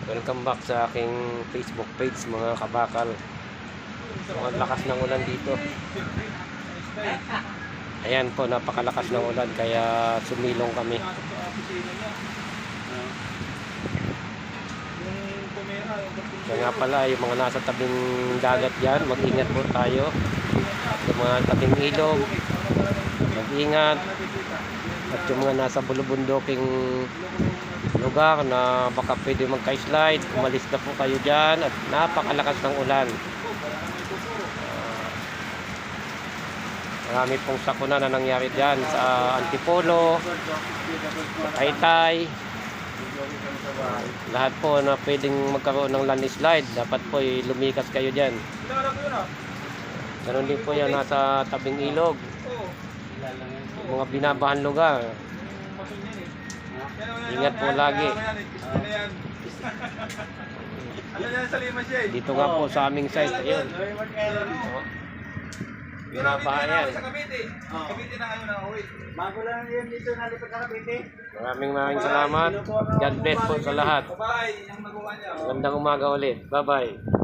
Welcome back sa aking Facebook page mga kabakal. Ang lakas ng ulan dito. Ayan po, napakalakas ng ulan kaya sumilong kami. Kaya nga pala yung mga nasa tabing dagat yan, mag-ingat po tayo. Yung mga tabing ilog, mag-ingat. At yung mga nasa bulubunduking lugar na baka pwede magka-slide, umalis na po kayo dyan at napakalakas ng ulan. Marami pong sakuna na nangyari dyan sa Antipolo, Taytay. Lahat po na pwedeng magkaroon ng landslide, dapat po lumikas kayo dyan. Ganun din po yan nasa tabing ilog, mga binabahan lugar. Ingat po lagi. Dito nga po sa aming site. Ayun. Binabahan yan. Cavite na ngayon na uwi. Bago lang yun dito nalipat sa Cavite. Maraming salamat. God bless po sa lahat. Bye-bye. Yung nagawa niya. Magandang umaga ulit. Bye-bye.